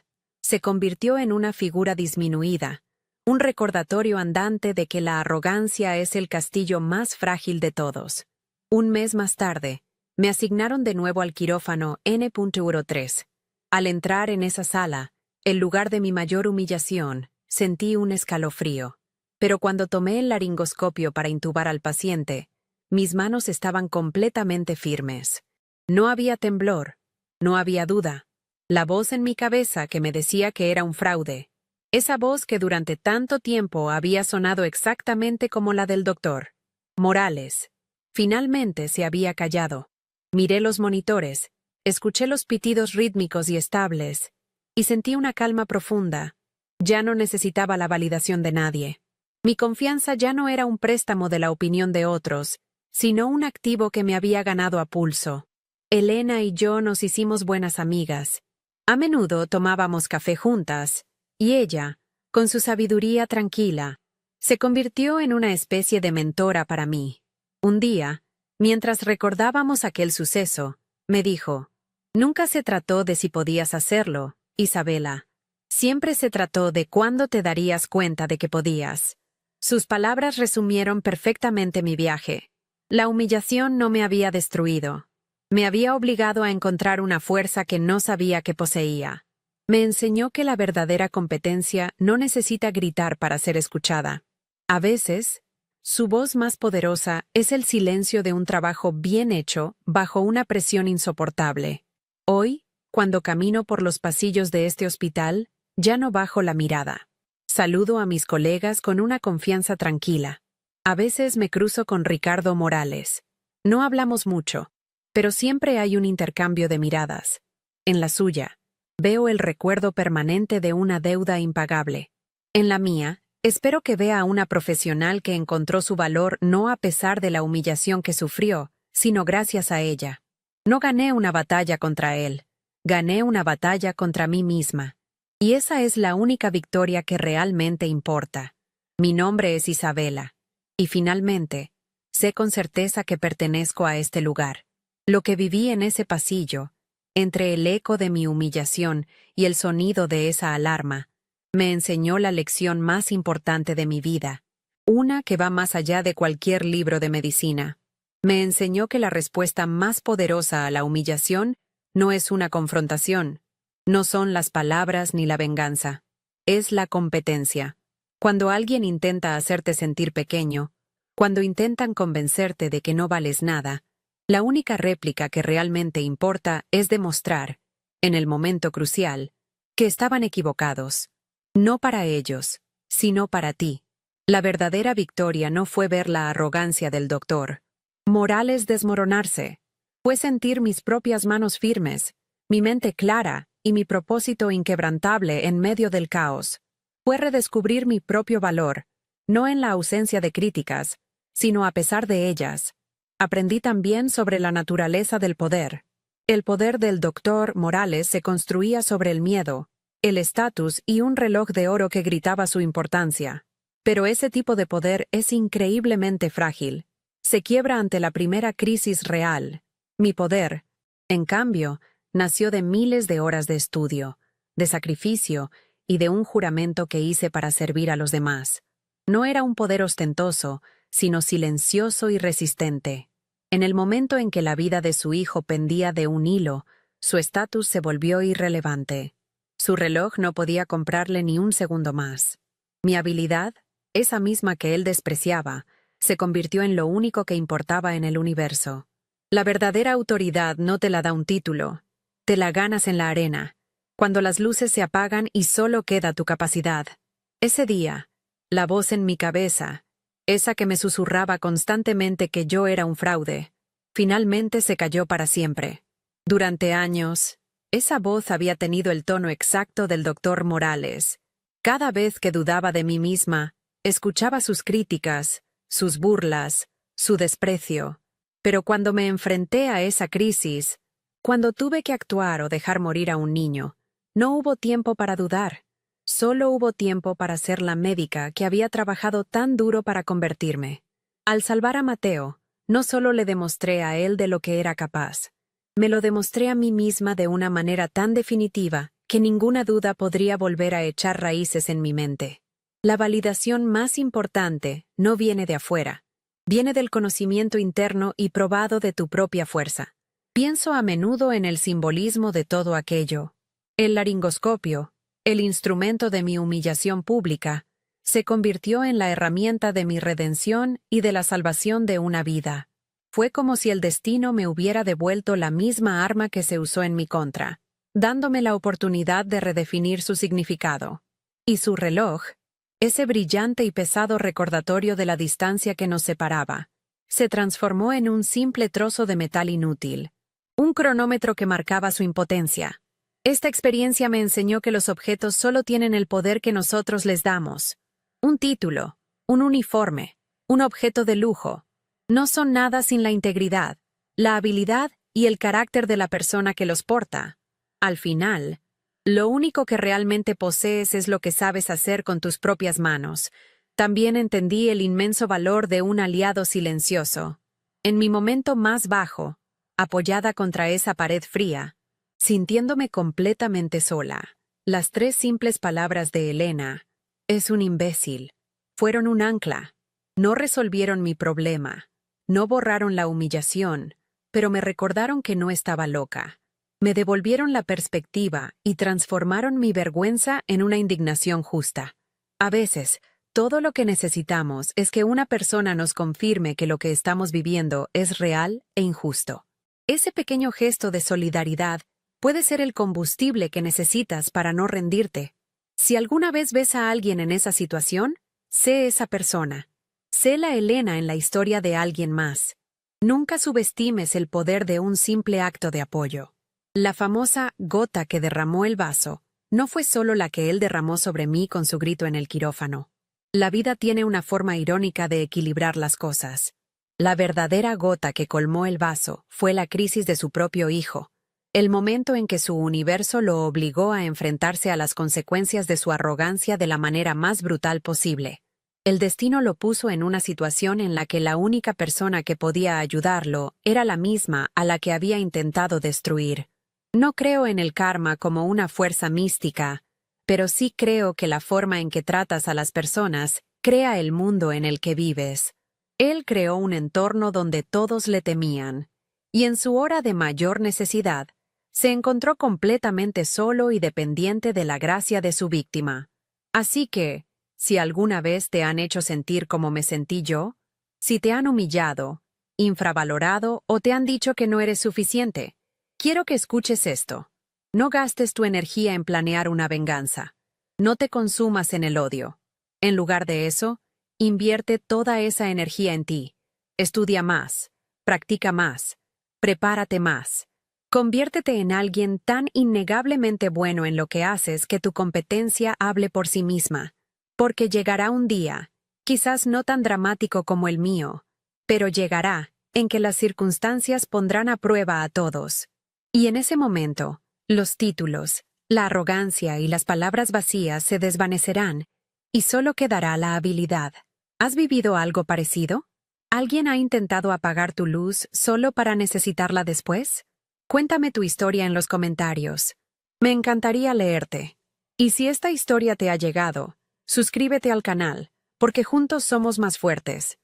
Se convirtió en una figura disminuida, un recordatorio andante de que la arrogancia es el castillo más frágil de todos. Un mes más tarde, me asignaron de nuevo al quirófano N.3. Al entrar en esa sala, el lugar de mi mayor humillación, sentí un escalofrío. Pero cuando tomé el laringoscopio para intubar al paciente, mis manos estaban completamente firmes. No había temblor, no había duda. La voz en mi cabeza que me decía que era un fraude. Esa voz que durante tanto tiempo había sonado exactamente como la del doctor Morales. Finalmente se había callado. Miré los monitores, escuché los pitidos rítmicos y estables, y sentí una calma profunda. Ya no necesitaba la validación de nadie. Mi confianza ya no era un préstamo de la opinión de otros, sino un activo que me había ganado a pulso. Elena y yo nos hicimos buenas amigas. A menudo tomábamos café juntas, y ella, con su sabiduría tranquila, se convirtió en una especie de mentora para mí. Un día, mientras recordábamos aquel suceso, me dijo: «Nunca se trató de si podías hacerlo, Isabela. Siempre se trató de cuándo te darías cuenta de que podías». Sus palabras resumieron perfectamente mi viaje. La humillación no me había destruido. Me había obligado a encontrar una fuerza que no sabía que poseía. Me enseñó que la verdadera competencia no necesita gritar para ser escuchada. A veces, su voz más poderosa es el silencio de un trabajo bien hecho bajo una presión insoportable. Hoy, cuando camino por los pasillos de este hospital, ya no bajo la mirada. Saludo a mis colegas con una confianza tranquila. A veces me cruzo con Ricardo Morales. No hablamos mucho, pero siempre hay un intercambio de miradas. En la suya, veo el recuerdo permanente de una deuda impagable. En la mía, espero que vea a una profesional que encontró su valor no a pesar de la humillación que sufrió, sino gracias a ella. No gané una batalla contra él. Gané una batalla contra mí misma. Y esa es la única victoria que realmente importa. Mi nombre es Isabela. Y finalmente, sé con certeza que pertenezco a este lugar. Lo que viví en ese pasillo, entre el eco de mi humillación y el sonido de esa alarma, me enseñó la lección más importante de mi vida, una que va más allá de cualquier libro de medicina. Me enseñó que la respuesta más poderosa a la humillación no es una confrontación, no son las palabras ni la venganza, es la competencia. Cuando alguien intenta hacerte sentir pequeño, cuando intentan convencerte de que no vales nada, la única réplica que realmente importa es demostrar, en el momento crucial, que estaban equivocados. No para ellos, sino para ti. La verdadera victoria no fue ver la arrogancia del doctor Morales desmoronarse. Fue sentir mis propias manos firmes, mi mente clara y mi propósito inquebrantable en medio del caos. Fue redescubrir mi propio valor, no en la ausencia de críticas, sino a pesar de ellas. Aprendí también sobre la naturaleza del poder. El poder del doctor Morales se construía sobre el miedo, el estatus y un reloj de oro que gritaba su importancia. Pero ese tipo de poder es increíblemente frágil. Se quiebra ante la primera crisis real. Mi poder, en cambio, nació de miles de horas de estudio, de sacrificio y de un juramento que hice para servir a los demás. No era un poder ostentoso, sino silencioso y resistente. En el momento en que la vida de su hijo pendía de un hilo, su estatus se volvió irrelevante. Su reloj no podía comprarle ni un segundo más. Mi habilidad, esa misma que él despreciaba, se convirtió en lo único que importaba en el universo. La verdadera autoridad no te la da un título, te la ganas en la arena, cuando las luces se apagan y solo queda tu capacidad. Ese día, la voz en mi cabeza, esa que me susurraba constantemente que yo era un fraude, finalmente se cayó para siempre. Durante años, Esa voz había tenido el tono exacto del doctor Morales. Cada vez que dudaba de mí misma, escuchaba sus críticas, sus burlas, su desprecio. Pero cuando me enfrenté a esa crisis, cuando tuve que actuar o dejar morir a un niño, no hubo tiempo para dudar. Solo hubo tiempo para ser la médica que había trabajado tan duro para convertirme. Al salvar a Mateo, no solo le demostré a él de lo que era capaz, me lo demostré a mí misma de una manera tan definitiva que ninguna duda podría volver a echar raíces en mi mente. La validación más importante no viene de afuera, viene del conocimiento interno y probado de tu propia fuerza. Pienso a menudo en el simbolismo de todo aquello. El laringoscopio, el instrumento de mi humillación pública, se convirtió en la herramienta de mi redención y de la salvación de una vida. Fue como si el destino me hubiera devuelto la misma arma que se usó en mi contra, dándome la oportunidad de redefinir su significado. Y su reloj, ese brillante y pesado recordatorio de la distancia que nos separaba, se transformó en un simple trozo de metal inútil, un cronómetro que marcaba su impotencia. Esta experiencia me enseñó que los objetos solo tienen el poder que nosotros les damos. Un título, un uniforme, un objeto de lujo, no son nada sin la integridad, la habilidad y el carácter de la persona que los porta. Al final, lo único que realmente posees es lo que sabes hacer con tus propias manos. También entendí el inmenso valor de un aliado silencioso. En mi momento más bajo, apoyada contra esa pared fría, sintiéndome completamente sola, las 3 simples palabras de Elena, «Es un imbécil», fueron un ancla. No resolvieron mi problema, no borraron la humillación, pero me recordaron que no estaba loca. Me devolvieron la perspectiva y transformaron mi vergüenza en una indignación justa. A veces, todo lo que necesitamos es que una persona nos confirme que lo que estamos viviendo es real e injusto. Ese pequeño gesto de solidaridad puede ser el combustible que necesitas para no rendirte. Si alguna vez ves a alguien en esa situación, sé esa persona. Sé la Elena en la historia de alguien más. Nunca subestimes el poder de un simple acto de apoyo. La famosa gota que derramó el vaso no fue solo la que él derramó sobre mí con su grito en el quirófano. La vida tiene una forma irónica de equilibrar las cosas. La verdadera gota que colmó el vaso fue la crisis de su propio hijo, el momento en que su universo lo obligó a enfrentarse a las consecuencias de su arrogancia de la manera más brutal posible. El destino lo puso en una situación en la que la única persona que podía ayudarlo era la misma a la que había intentado destruir. No creo en el karma como una fuerza mística, pero sí creo que la forma en que tratas a las personas crea el mundo en el que vives. Él creó un entorno donde todos le temían, y en su hora de mayor necesidad, se encontró completamente solo y dependiente de la gracia de su víctima. Así que, si alguna vez te han hecho sentir como me sentí yo, si te han humillado, infravalorado o te han dicho que no eres suficiente, quiero que escuches esto. No gastes tu energía en planear una venganza. No te consumas en el odio. En lugar de eso, invierte toda esa energía en ti. Estudia más, practica más, prepárate más. Conviértete en alguien tan innegablemente bueno en lo que haces que tu competencia hable por sí misma. Porque llegará un día, quizás no tan dramático como el mío, pero llegará, en que las circunstancias pondrán a prueba a todos. Y en ese momento, los títulos, la arrogancia y las palabras vacías se desvanecerán, y solo quedará la habilidad. ¿Has vivido algo parecido? ¿Alguien ha intentado apagar tu luz solo para necesitarla después? Cuéntame tu historia en los comentarios. Me encantaría leerte. Y si esta historia te ha llegado, suscríbete al canal, porque juntos somos más fuertes.